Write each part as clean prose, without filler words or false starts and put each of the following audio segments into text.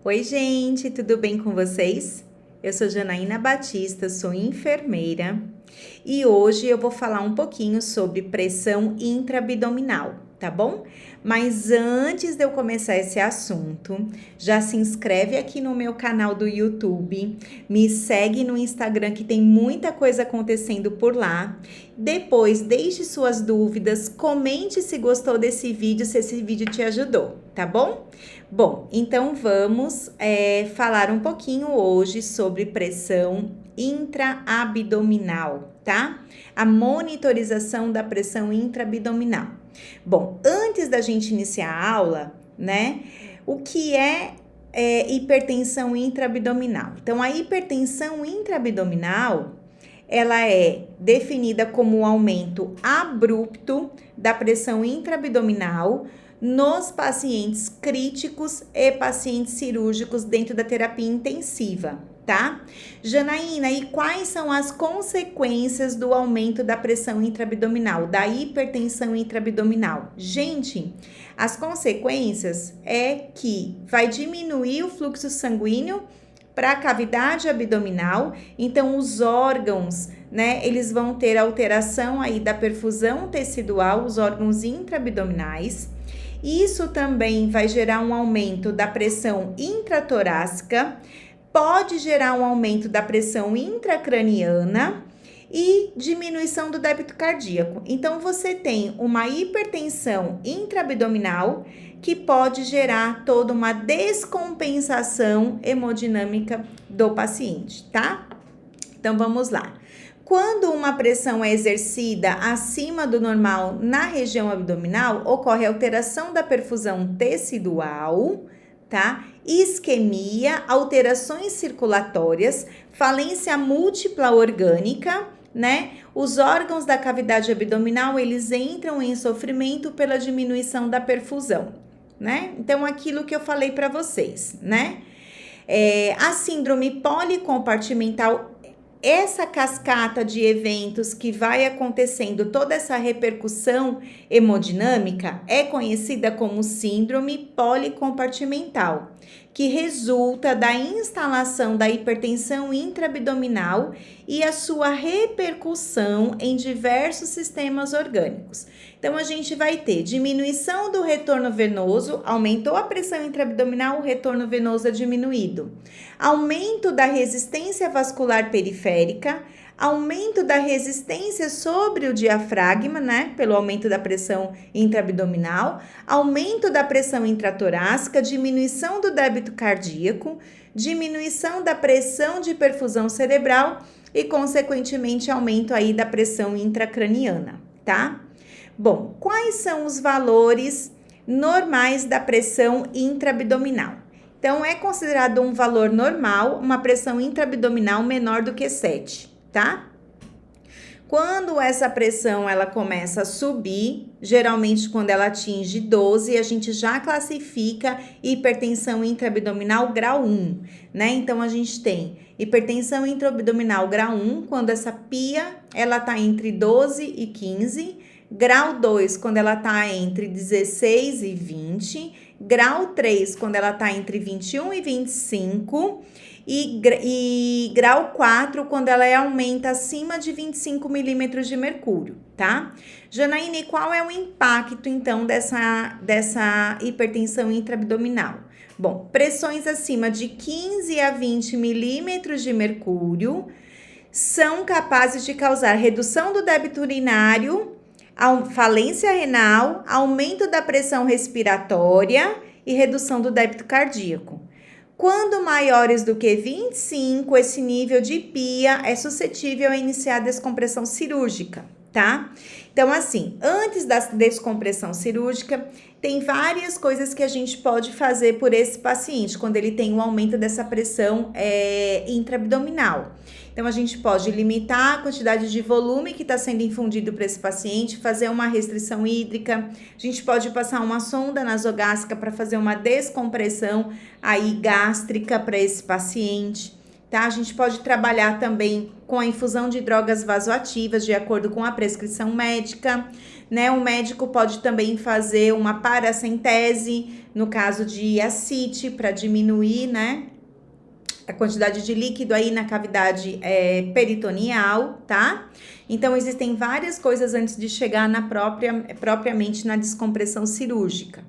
Oi, gente, tudo bem com vocês? Eu sou Janaína Batista, sou enfermeira e hoje eu vou falar um pouquinho sobre pressão intraabdominal, tá bom? Mas antes de eu começar esse assunto, já se inscreve aqui no meu canal do YouTube, me segue no Instagram que tem muita coisa acontecendo por lá. Depois, deixe suas dúvidas, comente se gostou desse vídeo, se esse vídeo te ajudou, tá bom? Bom, então vamos falar um pouquinho hoje sobre pressão intraabdominal, tá? A monitorização da pressão intraabdominal. Bom, antes da gente iniciar a aula, né? O que é hipertensão intraabdominal? Então, a hipertensão intraabdominal, ela é definida como um aumento abrupto da pressão intraabdominal nos pacientes críticos e pacientes cirúrgicos dentro da terapia intensiva, tá? Janaína, e quais são as consequências do aumento da pressão intraabdominal, da hipertensão intraabdominal? Gente, as consequências é que vai diminuir o fluxo sanguíneo para a cavidade abdominal, então os órgãos, né, eles vão ter alteração aí da perfusão tecidual, os órgãos intraabdominais. Isso também vai gerar um aumento da pressão intratorácica, pode gerar um aumento da pressão intracraniana e diminuição do débito cardíaco. Então, você tem uma hipertensão intraabdominal que pode gerar toda uma descompensação hemodinâmica do paciente, tá? Então, vamos lá. Quando uma pressão é exercida acima do normal na região abdominal, ocorre alteração da perfusão tecidual, tá? Isquemia, alterações circulatórias, falência múltipla orgânica, né? Os órgãos da cavidade abdominal, eles entram em sofrimento pela diminuição da perfusão, né? Então, aquilo que eu falei para vocês, né? A síndrome policompartimental, essa cascata de eventos que vai acontecendo, toda essa repercussão hemodinâmica é conhecida como síndrome policompartimental, que resulta da instalação da hipertensão intraabdominal e a sua repercussão em diversos sistemas orgânicos. Então, a gente vai ter diminuição do retorno venoso, aumentou a pressão intraabdominal, o retorno venoso é diminuído. Aumento da resistência vascular periférica, aumento da resistência sobre o diafragma, né, pelo aumento da pressão intraabdominal, aumento da pressão intratorácica, diminuição do débito cardíaco, diminuição da pressão de perfusão cerebral e, consequentemente, aumento aí da pressão intracraniana, tá? Bom, quais são os valores normais da pressão intraabdominal? Então, é considerado um valor normal uma pressão intraabdominal menor do que 7, tá? Quando essa pressão ela começa a subir, geralmente quando ela atinge 12, a gente já classifica hipertensão intraabdominal grau 1, né? Então, a gente tem hipertensão intraabdominal grau 1, quando essa pia ela tá entre 12 e 15, grau 2, quando ela tá entre 16 e 20, grau 3, quando ela tá entre 21 e 25, e grau 4, quando ela aumenta acima de 25 milímetros de mercúrio, tá? Janaína, qual é o impacto, então, dessa hipertensão intraabdominal? Bom, pressões acima de 15 a 20 milímetros de mercúrio são capazes de causar redução do débito urinário, falência renal, aumento da pressão respiratória e redução do débito cardíaco. Quando maiores do que 25, esse nível de PIA é suscetível a iniciar a descompressão cirúrgica, tá? Então, assim, antes da descompressão cirúrgica, tem várias coisas que a gente pode fazer por esse paciente, quando ele tem um aumento dessa pressão intraabdominal. Então, a gente pode limitar a quantidade de volume que está sendo infundido para esse paciente, fazer uma restrição hídrica, a gente pode passar uma sonda nasogástrica para fazer uma descompressão aí gástrica para esse paciente, tá? A gente pode trabalhar também com a infusão de drogas vasoativas de acordo com a prescrição médica, né? O médico pode também fazer uma paracentese, no caso de ascite, para diminuir, né, a quantidade de líquido aí na cavidade peritoneal, tá? Então, existem várias coisas antes de chegar propriamente na descompressão cirúrgica.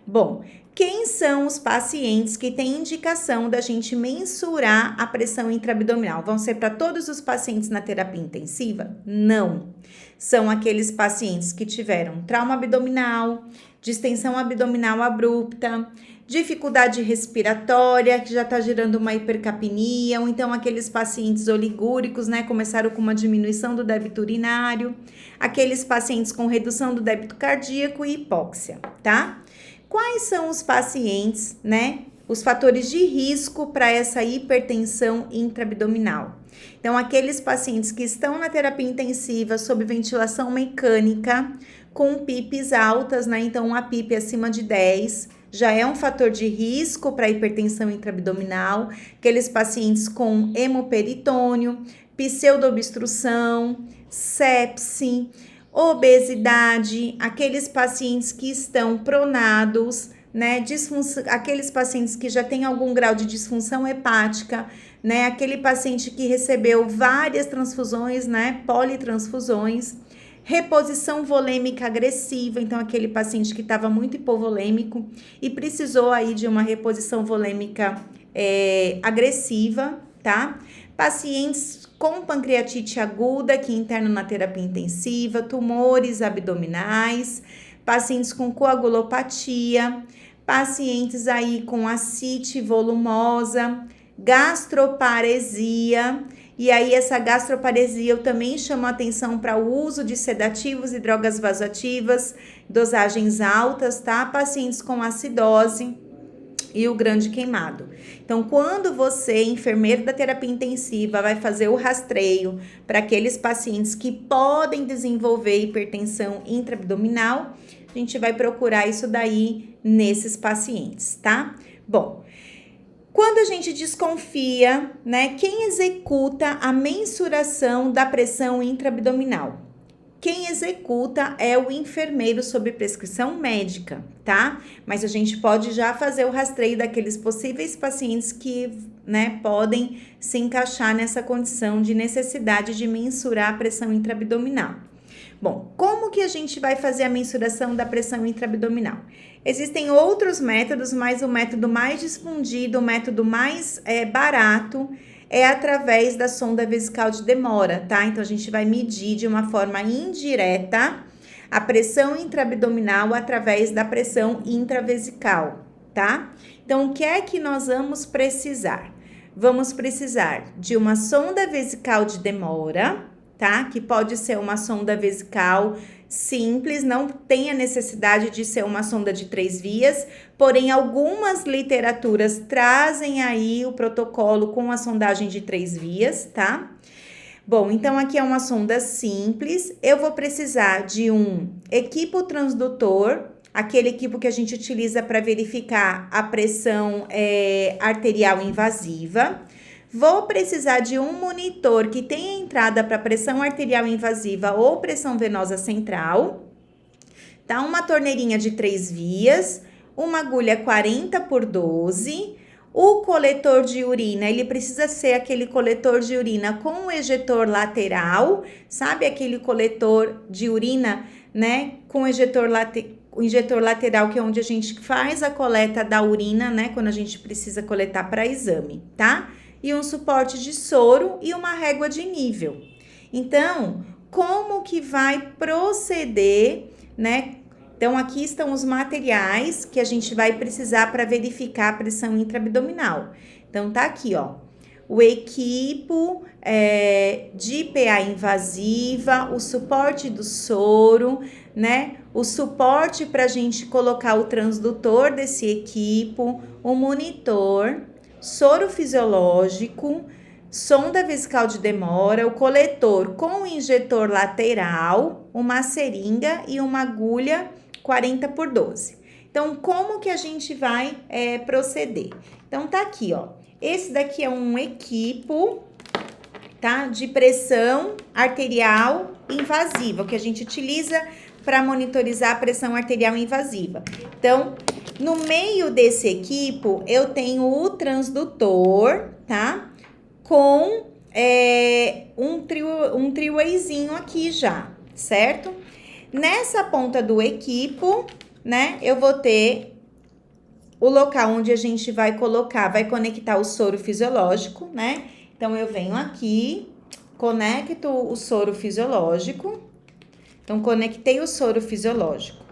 Bom, quem são os pacientes que têm indicação da gente mensurar a pressão intraabdominal? Vão ser para todos os pacientes na terapia intensiva? Não. São aqueles pacientes que tiveram trauma abdominal, distensão abdominal abrupta, dificuldade respiratória, que já está gerando uma hipercapnia, ou então aqueles pacientes oligúricos, né, começaram com uma diminuição do débito urinário, aqueles pacientes com redução do débito cardíaco e hipóxia, tá? Quais são os pacientes, né, os fatores de risco para essa hipertensão intraabdominal? Então, aqueles pacientes que estão na terapia intensiva sob ventilação mecânica, com PIPs altas, né, então uma PIP acima de 10, já é um fator de risco para hipertensão intraabdominal, aqueles pacientes com hemoperitônio, pseudoobstrução, sepse, obesidade, aqueles pacientes que estão pronados, né, aqueles pacientes que já têm algum grau de disfunção hepática, né, aquele paciente que recebeu várias transfusões, né, politransfusões, reposição volêmica agressiva, então aquele paciente que estava muito hipovolêmico e precisou aí de uma reposição volêmica agressiva, tá? Pacientes com pancreatite aguda que internam na terapia intensiva, tumores abdominais, pacientes com coagulopatia, pacientes aí com ascite volumosa, gastroparesia. E aí, essa gastroparesia, eu também chamo a atenção para o uso de sedativos e drogas vasoativas, dosagens altas, tá? Pacientes com acidose e o grande queimado. Então, quando você, enfermeiro da terapia intensiva, vai fazer o rastreio para aqueles pacientes que podem desenvolver hipertensão intraabdominal, a gente vai procurar isso daí nesses pacientes, tá? Bom, quando a gente desconfia, né, quem executa a mensuração da pressão intraabdominal? Quem executa é o enfermeiro sob prescrição médica, tá? Mas a gente pode já fazer o rastreio daqueles possíveis pacientes que, né, podem se encaixar nessa condição de necessidade de mensurar a pressão intraabdominal. Bom, como que a gente vai fazer a mensuração da pressão intraabdominal? Existem outros métodos, mas o método mais difundido, o método mais barato, é através da sonda vesical de demora, tá? Então, a gente vai medir de uma forma indireta a pressão intraabdominal através da pressão intravesical, tá? Então, o que é que nós vamos precisar? Vamos precisar de uma sonda vesical de demora, tá? Que pode ser uma sonda vesical simples, não tem a necessidade de ser uma sonda de 3 vias, porém algumas literaturas trazem aí o protocolo com a sondagem de 3 vias, tá? Bom, então aqui é uma sonda simples, eu vou precisar de um equipo transdutor, aquele equipo que a gente utiliza para verificar a pressão arterial invasiva. Vou precisar de um monitor que tenha entrada para pressão arterial invasiva ou pressão venosa central, tá? Uma torneirinha de 3 vias, uma agulha 40x12, o coletor de urina, ele precisa ser aquele coletor de urina com o ejetor lateral, sabe aquele coletor de urina, né, com o injetor lateral, que é onde a gente faz a coleta da urina, né, quando a gente precisa coletar para exame, tá? E um suporte de soro e uma régua de nível. Então, como que vai proceder, né? Então, aqui estão os materiais que a gente vai precisar para verificar a pressão intraabdominal. Então, tá aqui, ó, o equipo de PA invasiva, o suporte do soro, né? O suporte para a gente colocar o transdutor desse equipo, o monitor, soro fisiológico, sonda vesical de demora, o coletor com o injetor lateral, uma seringa e uma agulha 40x12. Então, como que a gente vai proceder? Então, tá aqui, ó. Esse daqui é um equipo, tá? De pressão arterial invasiva, que a gente utiliza para monitorizar a pressão arterial invasiva. Então, no meio desse equipo, eu tenho o transdutor, tá? Com um three-wayzinho aqui já, certo? Nessa ponta do equipo, né, eu vou ter o local onde a gente vai conectar o soro fisiológico, né? Então, eu venho aqui, conecto o soro fisiológico. Então, conectei o soro fisiológico.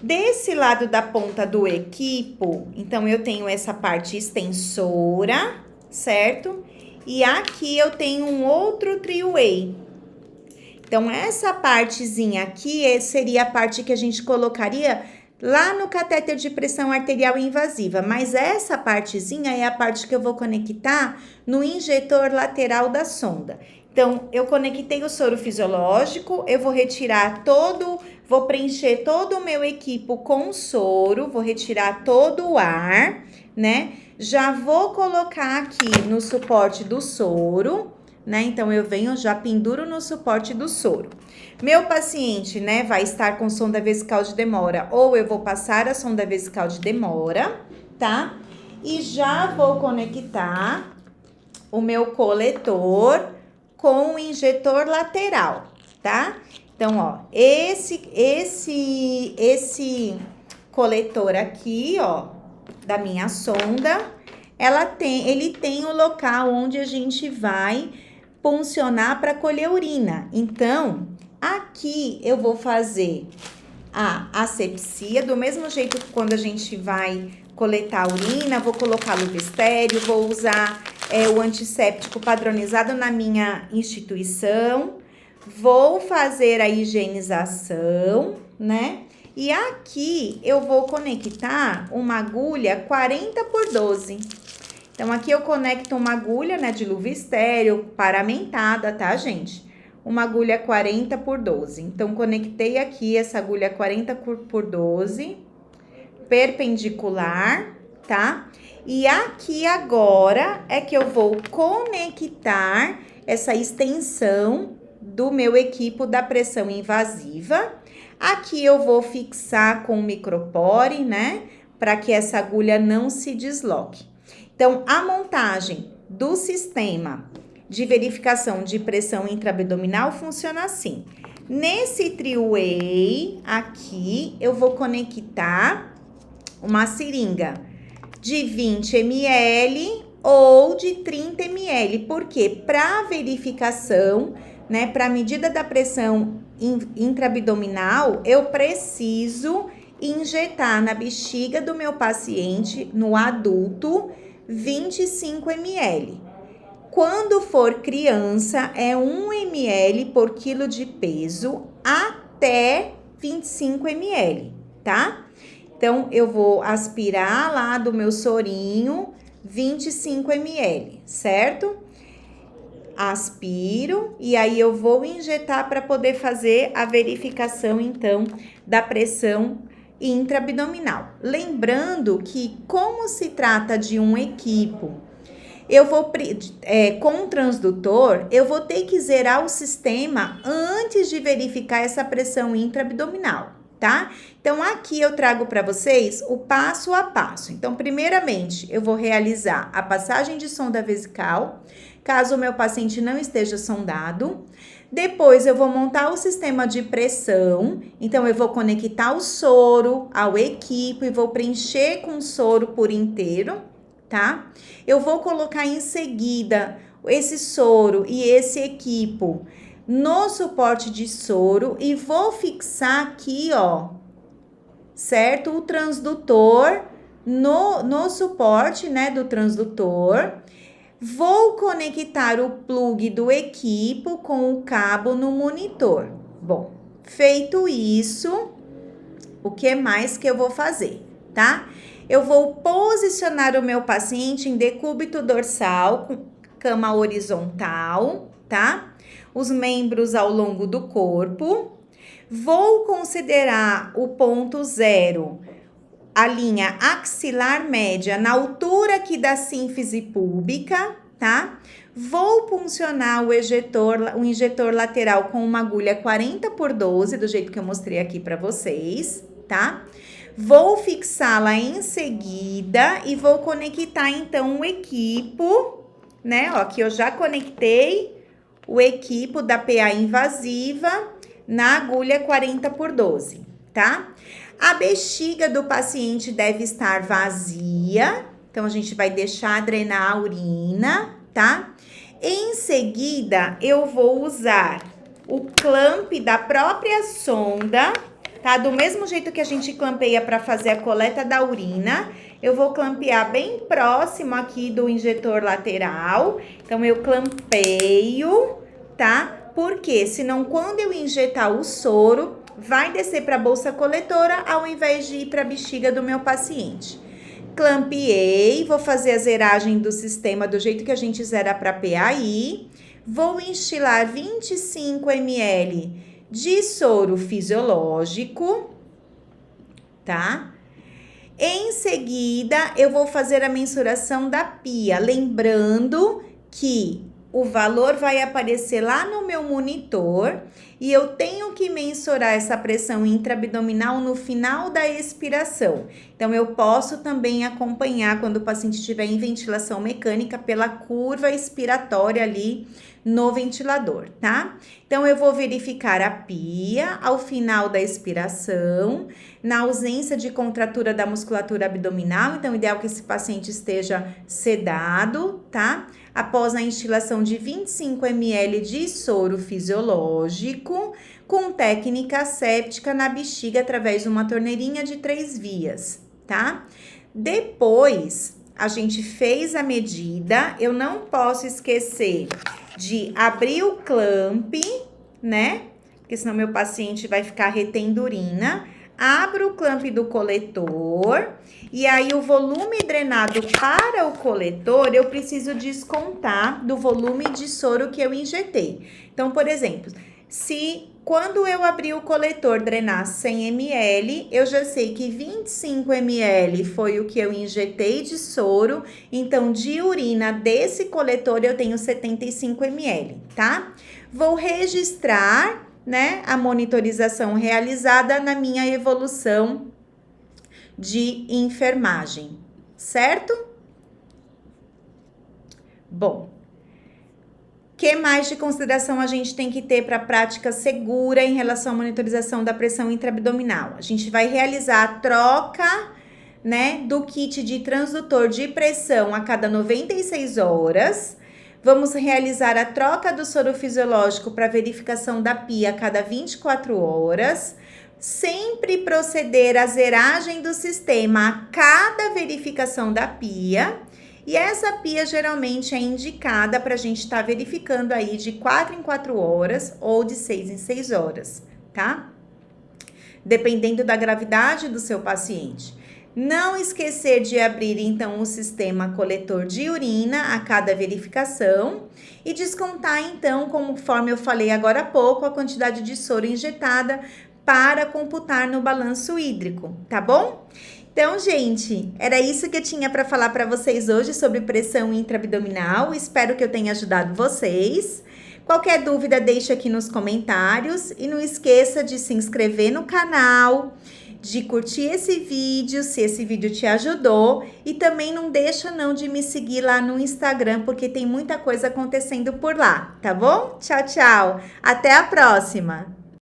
Desse lado da ponta do equipo, então, eu tenho essa parte extensora, certo? E aqui eu tenho um outro three-way. Então, essa partezinha aqui seria a parte que a gente colocaria lá no catéter de pressão arterial invasiva. Mas essa partezinha é a parte que eu vou conectar no injetor lateral da sonda. Então, eu conectei o soro fisiológico, eu vou retirar vou preencher todo o meu equipo com soro, vou retirar todo o ar, né? Já vou colocar aqui no suporte do soro, né? Então, eu venho, já penduro no suporte do soro. Meu paciente, né, vai estar com sonda vesical de demora, ou eu vou passar a sonda vesical de demora, tá? E já vou conectar o meu coletor com o injetor lateral, tá? Então, ó, esse coletor aqui, ó, da minha sonda, ele tem o local onde a gente vai puncionar para colher urina. Então, aqui eu vou fazer a asepsia, do mesmo jeito que quando a gente vai coletar a urina, vou colocar luva estéreo, vou usar o antisséptico padronizado na minha instituição, vou fazer a higienização, né? E aqui eu vou conectar uma agulha 40 por 12. Então, aqui eu conecto uma agulha, né, de luva estéreo, paramentada, tá, gente? Uma agulha 40 por 12. Então, conectei aqui essa agulha 40 por 12, perpendicular, tá? E aqui agora é que eu vou conectar essa extensão do meu equipo da pressão invasiva. Aqui eu vou fixar com o micropore, né? Para que essa agulha não se desloque. Então, a montagem do sistema de verificação de pressão intraabdominal funciona assim. Nesse three-way aqui, eu vou conectar uma seringa de 20 ml ou de 30 ml. Por quê? Para verificação, né, para medida da pressão intraabdominal, eu preciso injetar na bexiga do meu paciente, no adulto, 25 ml. Quando for criança, é 1 ml por quilo de peso até 25 ml, tá? Então, eu vou aspirar lá do meu sorinho 25 ml, certo? Aspiro e aí eu vou injetar para poder fazer a verificação, então, da pressão intraabdominal. Lembrando que, como se trata de um equipo, com o transdutor, eu vou ter que zerar o sistema antes de verificar essa pressão intraabdominal, tá? Então, aqui eu trago para vocês o passo a passo. Então, primeiramente, eu vou realizar a passagem de sonda vesical, caso o meu paciente não esteja sondado. Depois, eu vou montar o sistema de pressão. Então, eu vou conectar o soro ao equipo e vou preencher com soro por inteiro, tá? Eu vou colocar em seguida esse soro e esse equipo no suporte de soro e vou fixar aqui, ó, certo? O transdutor no suporte, né, do transdutor. Vou conectar o plug do equipo com o cabo no monitor. Bom, feito isso, o que mais que eu vou fazer, tá? Eu vou posicionar o meu paciente em decúbito dorsal, com cama horizontal, tá? Os membros ao longo do corpo. Vou considerar o ponto zero, a linha axilar média na altura aqui da sínfise púbica, tá? Vou puncionar o injetor lateral com uma agulha 40x12, do jeito que eu mostrei aqui para vocês, tá? Vou fixá-la em seguida e vou conectar, então, o equipo, né? Ó, aqui eu já conectei o equipo da PA invasiva na agulha 40x12, tá? A bexiga do paciente deve estar vazia, então a gente vai deixar drenar a urina, tá? Em seguida, eu vou usar o clamp da própria sonda, tá? Do mesmo jeito que a gente clampeia para fazer a coleta da urina, eu vou clampear bem próximo aqui do injetor lateral. Então, eu clampeio, tá? Porque senão, quando eu injetar o soro, vai descer para a bolsa coletora ao invés de ir para a bexiga do meu paciente. Clampeei, vou fazer a zeragem do sistema do jeito que a gente zera para PAI. Vou instilar 25 ml de soro fisiológico, tá? Em seguida, eu vou fazer a mensuração da pia, lembrando que o valor vai aparecer lá no meu monitor e eu tenho que mensurar essa pressão intraabdominal no final da expiração. Então, eu posso também acompanhar quando o paciente estiver em ventilação mecânica pela curva expiratória ali no ventilador, tá? Então, eu vou verificar a pia ao final da expiração, na ausência de contratura da musculatura abdominal, então, o ideal é que esse paciente esteja sedado, tá? Após a instilação de 25 ml de soro fisiológico, com técnica séptica na bexiga através de uma torneirinha de 3 vias, tá? Depois, a gente fez a medida, eu não posso esquecer de abrir o clamp, né? Porque senão meu paciente vai ficar retendo urina. Abro o clamp do coletor e aí o volume drenado para o coletor eu preciso descontar do volume de soro que eu injetei. Então, por exemplo, se quando eu abrir o coletor drenar 100 ml, eu já sei que 25 ml foi o que eu injetei de soro, então de urina desse coletor eu tenho 75 ml, tá? Vou registrar, né, a monitorização realizada na minha evolução de enfermagem, certo? Bom, que mais de consideração a gente tem que ter para a prática segura em relação à monitorização da pressão intraabdominal? A gente vai realizar a troca, né, do kit de transdutor de pressão a cada 96 horas. Vamos realizar a troca do soro fisiológico para verificação da pia a cada 24 horas. Sempre proceder à zeragem do sistema a cada verificação da pia. E essa pia geralmente é indicada para a gente estar verificando aí de 4 em 4 horas ou de 6 em 6 horas, tá? Dependendo da gravidade do seu paciente. Não esquecer de abrir, então, o sistema coletor de urina a cada verificação e descontar, então, conforme eu falei agora há pouco, a quantidade de soro injetada para computar no balanço hídrico, tá bom? Então, gente, era isso que eu tinha para falar para vocês hoje sobre pressão intraabdominal. Espero que eu tenha ajudado vocês. Qualquer dúvida, deixe aqui nos comentários e não esqueça de se inscrever no canal, de curtir esse vídeo, se esse vídeo te ajudou, e também não deixa não de me seguir lá no Instagram, porque tem muita coisa acontecendo por lá, tá bom? Tchau, tchau! Até a próxima!